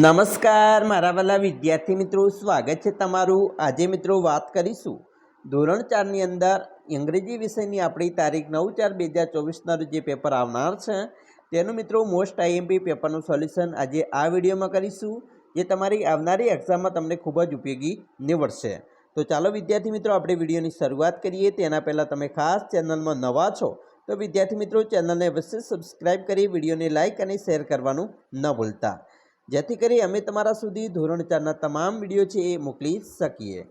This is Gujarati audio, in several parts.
નમસ્કાર મારા વાલા વિદ્યાર્થી મિત્રો, સ્વાગત છે તમારું। આજે મિત્રો વાત કરીશું ધોરણ 4ની અંદર અંગ્રેજી વિષયની આપણી તારીખ 9/4/2024ના જે પેપર આવનાર છે તેનું મિત્રો મોસ્ટ આઈએમપી પેપરનું સોલ્યુશન આજે આ વિડીયોમાં કરીશું, જે તમારી આવનારી એક્ઝામમાં તમને ખૂબ જ ઉપયોગી નીવડશે। તો ચાલો વિદ્યાર્થી મિત્રો આપણે વિડીયોની શરૂઆત કરીએ। તેના પહેલાં તમે ખાસ ચેનલમાં નવા છો તો વિદ્યાર્થી મિત્રો ચેનલને અવશ્ય સબસ્ક્રાઈબ કરી વિડીયોને લાઇક અને શેર કરવાનું ન ભૂલતા, જેથી કરી અમે તમારા સુધી ધોરણ 4ના તમામ વિડીયો છે એ મોકલી શકીએ।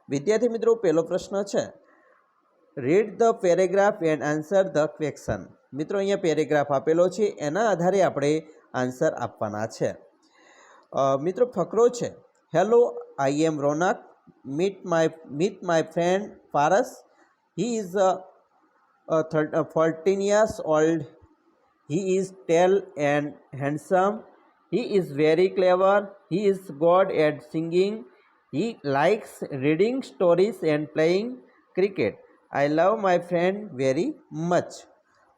વિદ્યાર્થી મિત્રો, પહેલો પ્રશ્ન છે, read the paragraph and answer the question. મિત્રો અહીંયા પેરેગ્રાફ આપેલો છે, એના આધારે આપણે આન્સર આપવાના છે। મિત્રો ફકરો છે, hello I am Ronak, meet my friend Paras, he is 14 years old, he is tall and handsome, he is very clever, he is good at singing, he likes reading stories and playing cricket, I love my friend very much।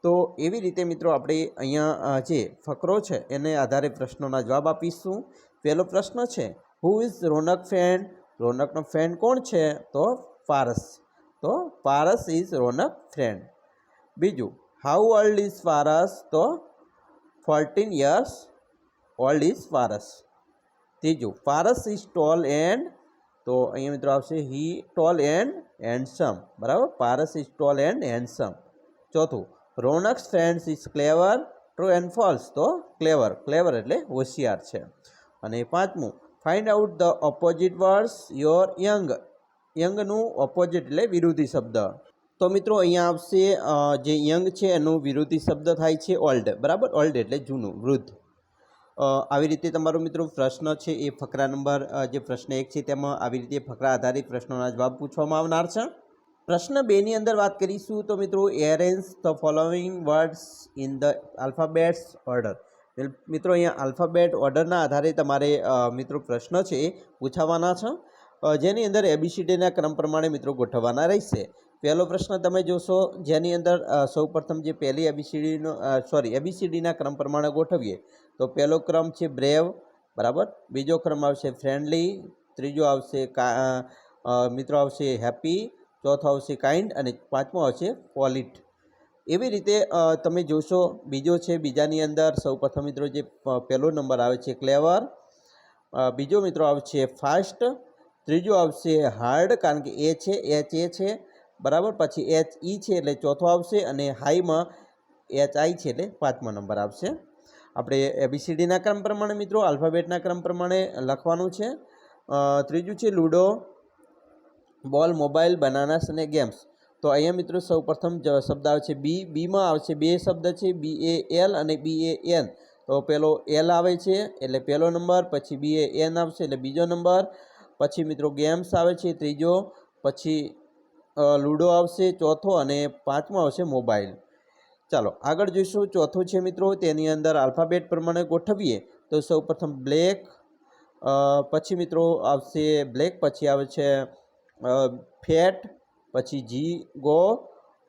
તો એવી રીતે મિત્રો આપણે અહીંયા જે ફકરો છે એને આધારે પ્રશ્નોના જવાબ આપીશું। પહેલો પ્રશ્ન છે, હુ ઇઝ રોનક ફ્રેન્ડ? રોનકનો ફ્રેન્ડ કોણ છે? તો પારસ। તો પારસ ઇઝ રોનક ફ્રેન્ડ। બીજું, હાઉ ઓલ્ડ ઇઝ પારસ? તો 14 years ઓલ્ડ ઇઝ પારસ। ત્રીજું, પારસ ઇઝ ટોલ એન્ડ, તો અહીંયા મિત્રો આવશે હી ટોલ એન્ડ હેન્ડસમ, બરાબર, Paras is tall and handsome. ચોથું, Ronak's friends is clever, true and false? તો ક્લેવર, ક્લેવર એટલે હોશિયાર છે। અને પાંચમું, find out the opposite words your young. યંગનું ઓપોઝિટ એટલે વિરોધી શબ્દ। તો મિત્રો અહીંયા આવશે જે યંગ છે એનું વિરોધી શબ્દ થાય છે ઓલ્ડ, બરાબર, ઓલ્ડ એટલે જૂનું, વૃદ્ધ। આવી રીતે તમારો મિત્રો પ્રશ્ન છે એ ફકરા નંબર જે પ્રશ્ન 1 છે તેમાં આવી રીતે ફકરા આધારિત પ્રશ્નોના જવાબ પૂછવામાં આવનાર છે। પ્રશ્ન 2ની અંદર વાત કરીશું તો મિત્રો, arrange the following words in the alphabets order. મિત્રો અહીંયા આલ્ફાબેટ ઓર્ડરના આધારે તમારે મિત્રો પ્રશ્ન છે એ પૂછાવાના છે, જેની અંદર એબીસીડીના ક્રમ પ્રમાણે મિત્રો ગોઠવવાના રહેશે। પહેલો પ્રશ્ન તમે જોશો, જેની અંદર સૌપ્રથમ જે પહેલી એબીસીડીના ક્રમ પ્રમાણે ગોઠવીએ તો પહેલો ક્રમ છે બ્રેવ, બરાબર, બીજો ક્રમ આવશે ફ્રેન્ડલી, ત્રીજો આવશે મિત્રો આવશે હેપી, ચોથો આવશે કાઇન્ડ અને પાંચમો આવશે પોલિટ। એવી રીતે તમે જોશો, બીજો છે, બીજાની અંદર સૌપ્રથમ મિત્રો જે પહેલો નંબર આવે છે ક્લેવર, બીજો મિત્રો આવશે ફાસ્ટ, ત્રીજો આવશે હાર્ડ, કારણ કે એ છે, એચ એ છે, બરાબર, પછી એચ ઈ છે એટલે ચોથો આવશે, અને હાઈમાં એચ આઈ છે એટલે પાંચમો નંબર આવશે। આપણે એબીસીડીના ક્રમ પ્રમાણે મિત્રો આલ્ફાબેટના ક્રમ પ્રમાણે લખવાનું છે। ત્રીજું છે લૂડો, બોલ, મોબાઈલ, બનાનાસ અને ગેમ્સ। તો અહીંયા મિત્રો સૌ પ્રથમ શબ્દ આવે છે બી, બીમાં આવશે બે શબ્દ છે, બી એ એલ અને બી એ એન। તો પેલો એલ આવે છે એટલે પહેલો નંબર, પછી બી એ એન આવશે એટલે બીજો નંબર, પછી મિત્રો ગેમ્સ આવે છે ત્રીજો, પછી લૂડો આવશે ચોથો, અને પાંચમો આવશે મોબાઈલ। ચાલો આગળ જોઈશું, ચોથું છે મિત્રો, તેની અંદર આલ્ફાબેટ પ્રમાણે ગોઠવીએ તો સૌપ્રથમ બ્લેક, પછી મિત્રો આવશે બ્લેક, પછી આવે છે ફેટ, પછી જી ગો,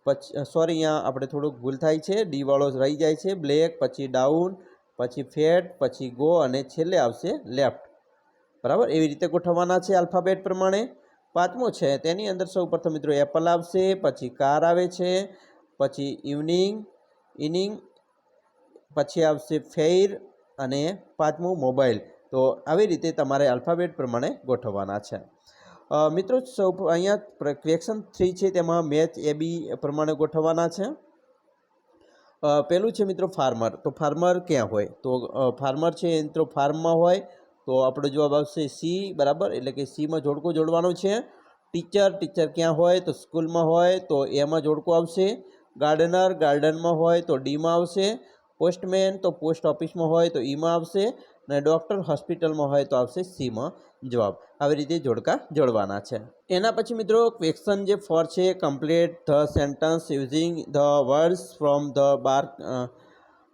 પછી અહીંયા આપણે થોડુંક ભૂલ થાય છે, ડી વાળો રહી જાય છે, બ્લેક, પછી ડાઉન, પછી ફેટ, પછી ગો અને છેલ્લે આવશે લેફ્ટ, બરાબર, એવી રીતે ગોઠવવાના છે આલ્ફાબેટ પ્રમાણે। પાંચમો છે તેની અંદર સૌપ્રથમ મિત્રો એપલ આવશે, પછી કાર આવે છે, પછી ઇનિંગ, પછી આવશે ફેર અને પાંચમું મોબાઈલ। તો આવી રીતે તમારે આલ્ફાબેટ પ્રમાણે ગોઠવવાના છે। મિત્રો અહીંયા ક્વેશ્ચન 3 છે તેમાં મેચ એબી પ્રમાણે ગોઠવવાના છે। પેલું છે મિત્રો ફાર્મર, તો ફાર્મર ક્યાં હોય? તો ફાર્મર છે મિત્રો ફાર્મમાં હોય, તો આપણો જવાબ આવશે સી, બરાબર, એટલે કે સીમાં જોડકો જોડવાનું છે। ટીચર ક્યાં હોય? તો સ્કૂલમાં હોય, તો એમાં જોડકો આવશે। ગાર્ડનર ગાર્ડનમાં હોય તો ડીમાં આવશે। પોસ્ટમેન તો પોસ્ટ ઓફિસમાં હોય તો ઈમાં આવશે, અને ડૉક્ટર હોસ્પિટલમાં હોય તો આવશે સીમાં જવાબ। આવી રીતે જોડકા જોડવાના છે। એના પછી મિત્રો ક્વેશ્ચન જે 4 છે, complete the sentence using the words from the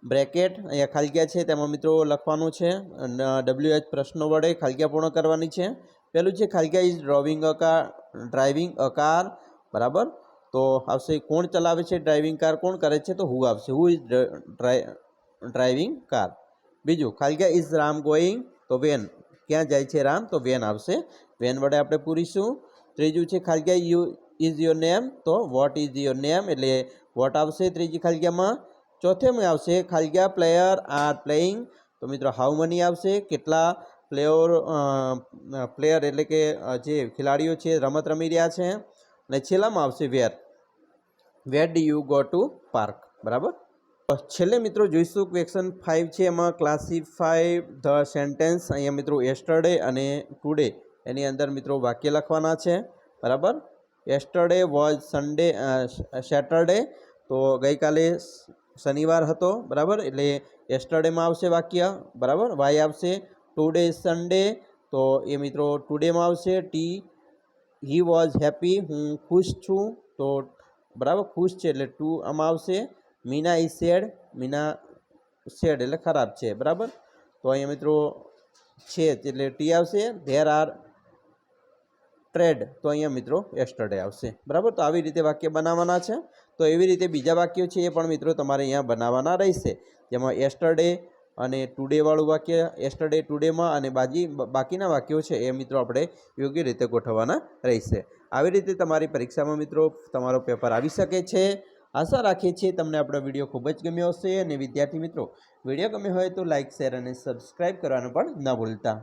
bracket. અહીંયા ખાલગ્યા છે તેમાં મિત્રો લખવાનું છે, WH પ્રશ્નો વડે ખાલગ્યા પૂર્ણ કરવાની છે। પહેલું છે ખાલગ્યા ઇઝ ડ્રાઇવિંગ અ કાર, બરાબર, તો આવશે કોણ ચલાવે છે ડ્રાઇવિંગ કાર, કોણ કરે છે? તો હુ આવશે, હુ ઇઝ ડ્રાઇવિંગ કાર। બીજું, ખાલગ્યા ઇઝ રામ ગોઈંગ તો વેન, ક્યાં જાય છે રામ, તો વેન આવશે, વેન વડે આપણે પૂરીશું. ત્રીજું છે ખાલી જગ્યા યુ ઇઝ યોર નેમ, તો વોટ ઇઝ યોર નેમ એટલે વોટ આવશે ત્રીજી ખાલી જગ્યામાં. ચોથેમાં આવશે ખાલી જગ્યા પ્લેયર આર પ્લેઇંગ, તો મિત્રો હાઉ મની આવશે, કેટલા પ્લેયર એટલે કે જે ખેલાડીઓ છે રમત રમી રહ્યા છે. અને છેલ્લામાં આવશે where do you go to park. બરાબર. છેલ્લે મિત્રો જોઈશું ક્વેશ્ચન 5 છે, એમાં ક્લાસિફાઈ ધ સેન્ટેન્સ. અહીંયા મિત્રો યસ્ટરડે અને ટુડે એની અંદર મિત્રો વાક્ય લખવાના છે. બરાબર. યસ્ટરડે વોઝ સેટરડે, તો ગઈકાલે શનિવાર હતો. બરાબર, એટલે યસ્ટરડેમાં આવશે વાક્ય. બરાબર. વાય આવશે. ટુડે સન્ડે, તો એ મિત્રો ટુડેમાં આવશે. હી વોઝ હેપી, હું ખુશ છું, તો બરાબર ખુશ છે એટલે ટુ આમાં આવશે. Meena is sad, Meena sad એટલે ખરાબ છે. બરાબર, તો અહીંયા મિત્રો છે એટલે ટી આવશે. ધેર આર ટ્રેડ, તો અહીંયા મિત્રો યસ્ટરડે આવશે. બરાબર, તો આવી રીતે વાક્ય બનાવવાના છે. તો એવી રીતે બીજા વાક્યો છે એ પણ મિત્રો તમારે અહીંયા બનાવવાના રહેશે, જેમાં યસ્ટરડે અને ટુડેવાળું વાક્ય યસ્ટરડે ટુડેમાં, અને બાકીના વાક્યો છે એ મિત્રો આપણે યોગ્ય રીતે ગોઠવવાના રહેશે. આવી રીતે તમારી પરીક્ષામાં મિત્રો તમારો પેપર આવી શકે છે. આશા રાખીએ છીએ તમને આપણો વિડીયો ખૂબ જ ગમ્યો હશે. અને વિદ્યાર્થી મિત્રો, વિડીયો ગમ્યો હોય તો લાઇક, શેર અને સબસ્ક્રાઈબ કરવાનું પણ ન ભૂલતા.